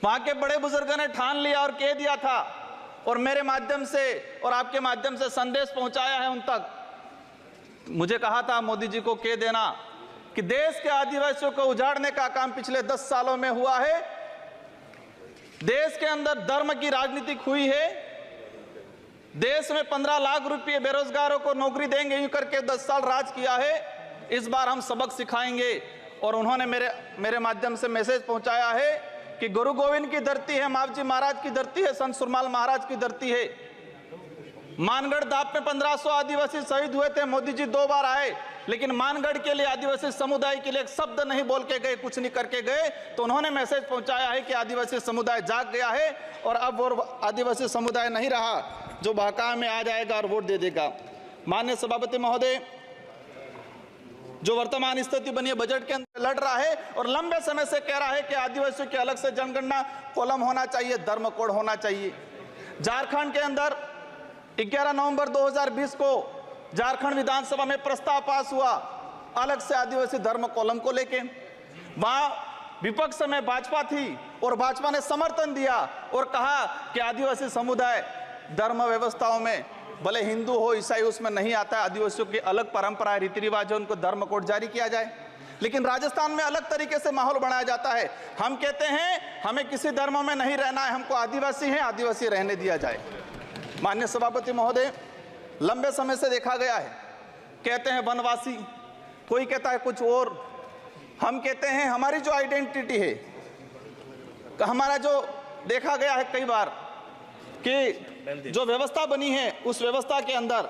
वहां के बड़े बुजुर्गों ने ठान लिया और कह दिया था, और मेरे माध्यम से और आपके माध्यम से संदेश पहुंचाया है उन तक। मुझे कहा था मोदी जी को कह देना कि देश के आदिवासियों को उजाड़ने का काम पिछले 10 सालों में हुआ है। देश के अंदर धर्म की राजनीति हुई है। देश में 15 लाख रुपए बेरोजगारों को नौकरी देंगे यूं करके 10 साल राज किया है। इस बार हम सबक सिखाएंगे। और उन्होंने मेरे माध्यम से मैसेज पहुंचाया है कि गुरु गोविंद की धरती है, मावजी महाराज की धरती है, संत सुरमाल महाराज की धरती है। मानगढ़ दाप में 1500 आदिवासी शहीद हुए थे। मोदी जी 2 बार आए, लेकिन मानगढ़ के लिए, आदिवासी समुदाय के लिए एक शब्द नहीं बोल के गए, कुछ नहीं करके गए। तो उन्होंने मैसेज पहुंचाया है कि आदिवासी समुदाय जाग गया है और अब वो आदिवासी समुदाय नहीं रहा जो बहकावे में आ जाएगा और वोट दे देगा। माननीय सभापति महोदय, जो वर्तमान स्थिति बनी है, बजट के अंदर लड़ रहा है और लंबे समय से कह रहा है कि आदिवासियों के अलग से जनगणना कॉलम होना चाहिए, धर्म कोड होना चाहिए। झारखंड के अंदर 11 नवंबर 2020 को झारखंड विधानसभा में प्रस्ताव पास हुआ अलग से आदिवासी धर्म कॉलम को लेके। वहां विपक्ष में भाजपा थी और भाजपा ने समर्थन दिया और कहा कि आदिवासी समुदाय धर्म व्यवस्थाओं में, भले हिंदू हो ईसाई, उसमें नहीं आता है। आदिवासियों की अलग परंपरा रीति रिवाज है, उनको धर्म कोड जारी किया जाए। लेकिन राजस्थान में अलग तरीके से माहौल बनाया जाता है। हम कहते हैं हमें किसी धर्म में नहीं रहना है, हमको आदिवासी है, आदिवासी रहने दिया जाए। माननीय सभापति महोदय, लंबे समय से देखा गया है, कहते हैं वनवासी, कोई कहता है कुछ और। हम कहते हैं हमारी जो आइडेंटिटी है, हमारा जो देखा गया है कई बार कि जो व्यवस्था बनी है उस व्यवस्था के अंदर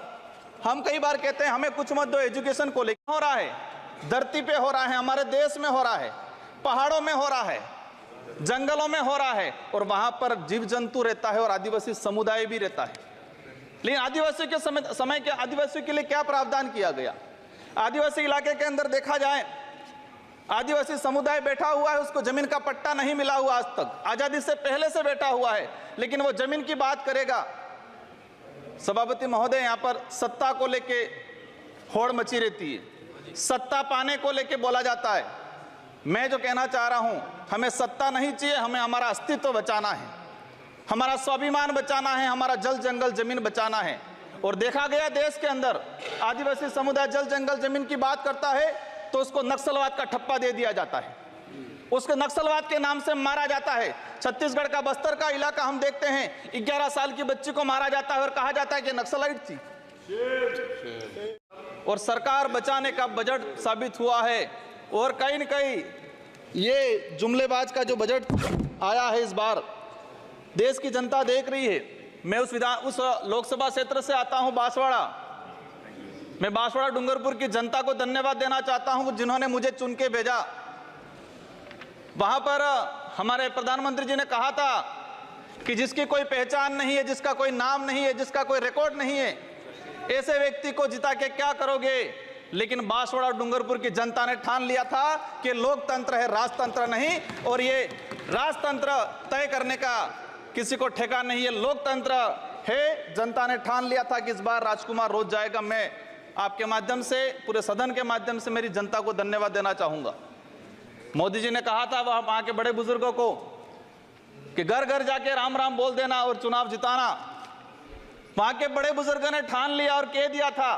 हम कई बार कहते हैं हमें कुछ मत दो। एजुकेशन को लेकर हो रहा है, धरती पे हो रहा है, हमारे देश में हो रहा है, पहाड़ों में हो रहा है, जंगलों में हो रहा है, और वहां पर जीव जंतु रहता है और आदिवासी समुदाय भी रहता है। लेकिन आदिवासियों के समय के आदिवासियों के लिए क्या प्रावधान किया गया? आदिवासी इलाके के अंदर देखा जाए, आदिवासी समुदाय बैठा हुआ है, उसको जमीन का पट्टा नहीं मिला हुआ आज तक, आजादी से पहले से बैठा हुआ है, लेकिन वो जमीन की बात करेगा। सभापति महोदय, यहाँ पर सत्ता को लेके होड़ मची रहती है, सत्ता पाने को लेके बोला जाता है। मैं जो कहना चाह रहा हूं, हमें सत्ता नहीं चाहिए, हमें हमारा अस्तित्व बचाना है, हमारा स्वाभिमान बचाना है, हमारा जल जंगल जमीन बचाना है। और देखा गया देश के अंदर आदिवासी समुदाय जल जंगल जमीन की बात करता है तो उसको नक्सलवाद का ठप्पा दे दिया जाता है, उसको नक्सलवाद के नाम से मारा जाता है। छत्तीसगढ़ का बस्तर का इलाका हम देखते हैं, 11 साल की बच्ची को मारा जाता है और कहा जाता है कि नक्सलाइट थी। और सरकार बचाने का बजट साबित हुआ है। और कहीं न कहीं ये जुमलेबाज का जो बजट आया है इस बार, देश की जनता देख रही है। मैं उस लोकसभा क्षेत्र से आता हूं, बांसवाड़ा। मैं बांसवाड़ा डूंगरपुर की जनता को धन्यवाद देना चाहता हूं जिन्होंने मुझे चुन के भेजा। वहां पर हमारे प्रधानमंत्री जी ने कहा था कि जिसकी कोई पहचान नहीं है, जिसका कोई नाम नहीं है, जिसका कोई रिकॉर्ड नहीं है, ऐसे व्यक्ति को जिता के क्या करोगे? लेकिन बांसवाड़ा डूंगरपुर की जनता ने ठान लिया था कि लोकतंत्र है, राजतंत्र नहीं। और ये राजतंत्र तय करने का किसी को ठेका नहीं है, लोकतंत्र है। जनता ने ठान लिया था कि इस बार राजकुमार रोज जाएगा। मैं आपके माध्यम से, पूरे सदन के माध्यम से मेरी जनता को धन्यवाद देना चाहूंगा। मोदी जी ने कहा था वहां के बड़े बुजुर्गों को कि घर घर जाके राम राम बोल देना और चुनाव जिताना। वहां के बड़े बुजुर्गों ने ठान लिया और कह दिया था